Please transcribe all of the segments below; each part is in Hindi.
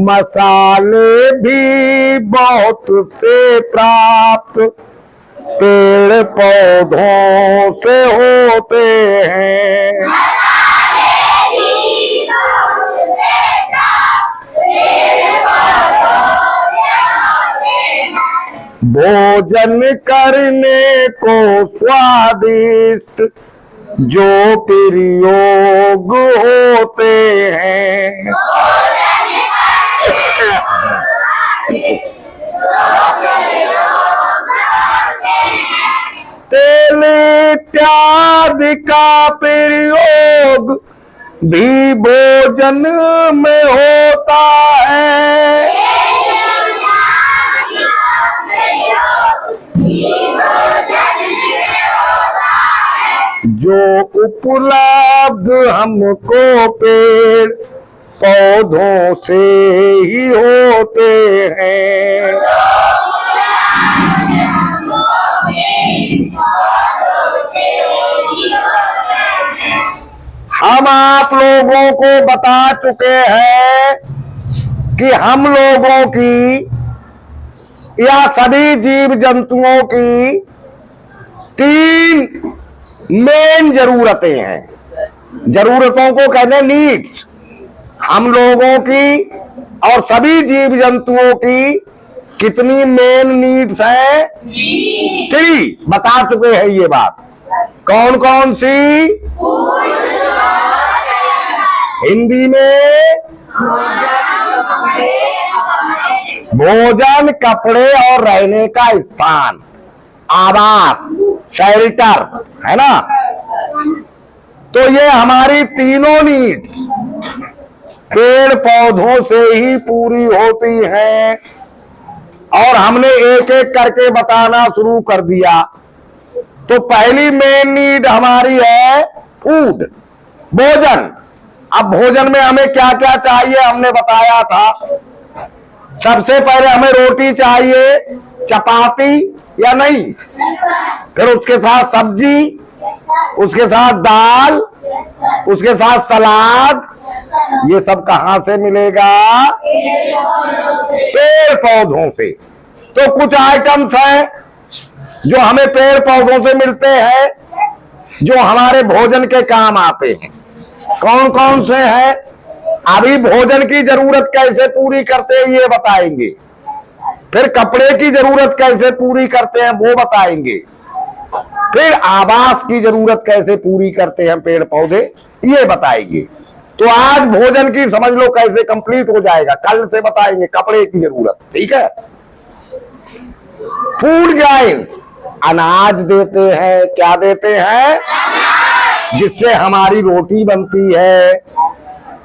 मसाले भी बहुत से प्राप्त पेड़ पौधों से होते हैं। भोजन करने को स्वादिष्ट जो प्रयोग होते हैं। तेल इत्यादि का प्रयोग भी भोजन में होता है। जो उपलब्ध हमको पेड़ पौधों से ही होते हैं। हम आप लोगों को बता चुके हैं कि हम लोगों की या सभी जीव जंतुओं की 3 मेन जरूरतें हैं। जरूरतों को कहते हैं नीड्स। हम लोगों की और सभी जीव जंतुओं की कितनी मेन नीड्स हैं? 3 बता चुके हैं ये बात। कौन कौन सी? हिंदी में भोजन, कपड़े और रहने का स्थान, आवास, शेल्टर, है ना। तो ये हमारी तीनों नीड्स पेड़ पौधों से ही पूरी होती हैं। और हमने एक एक करके बताना शुरू कर दिया। तो पहली मेन नीड हमारी है फूड, भोजन। अब भोजन में हमें क्या क्या चाहिए हमने बताया था। सबसे पहले हमें रोटी चाहिए, चपाती या नहीं, फिर उसके साथ सब्जी, उसके साथ दाल, उसके साथ सलाद। ये सब कहां से मिलेगा? पेड़ पौधों से। तो कुछ आइटम्स हैं जो हमें पेड़ पौधों से मिलते हैं, जो हमारे भोजन के काम आते हैं। कौन कौन से हैं? अभी भोजन की जरूरत कैसे पूरी करते हैं ये बताएंगे। फिर कपड़े की जरूरत कैसे पूरी करते हैं वो बताएंगे। फिर आवास की जरूरत कैसे पूरी करते हैं पेड़ पौधे ये बताएंगे। तो आज भोजन की समझ लो कैसे कंप्लीट हो जाएगा। कल से बताएंगे कपड़े की जरूरत। ठीक है। फूड ग्रेन्स अनाज देते हैं। क्या देते हैं? जिससे हमारी रोटी बनती है।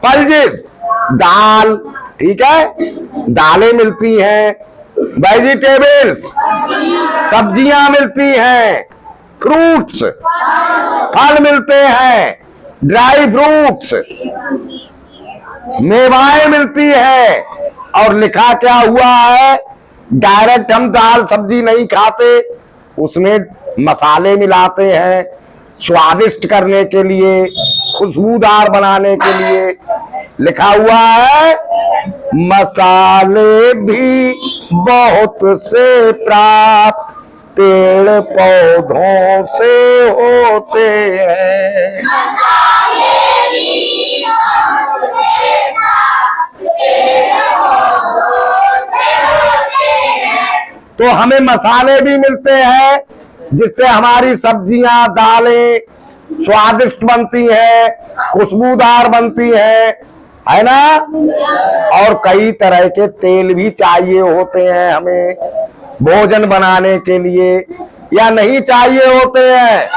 पल्सेस दाल, ठीक है, दालें मिलती हैं। वेजिटेबल्स सब्जियां मिलती हैं। फ्रूट्स फल मिलते हैं। ड्राई फ्रूट्स मेवाएं मिलती है। और लिखा क्या हुआ है? डायरेक्ट हम दाल सब्जी नहीं खाते, उसमें मसाले मिलाते हैं स्वादिष्ट करने के लिए, खुशबूदार बनाने के लिए। लिखा हुआ है मसाले भी बहुत से प्राप्त पेड़ पौधों से होते हैं। तो हमें मसाले भी मिलते हैं जिससे हमारी सब्जियां दालें स्वादिष्ट बनती है, खुशबूदार बनती है ना। और कई तरह के तेल भी चाहिए होते हैं हमें भोजन बनाने के लिए, या नहीं चाहिए होते हैं।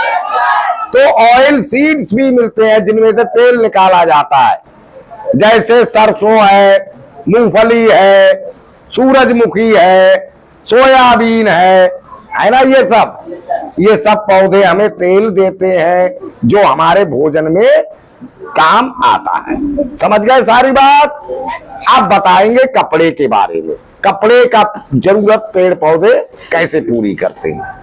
तो ऑयल सीड्स भी मिलते हैं जिनमें से तेल निकाला जाता है। जैसे सरसों है, मूंगफली है, सूरजमुखी है, सोयाबीन है ना। ये सब पौधे हमें तेल देते हैं जो हमारे भोजन में काम आता है। समझ गए सारी बात? अब बताएंगे कपड़े के बारे में। कपड़े का जरूरत पेड़ पौधे कैसे पूरी करते हैं।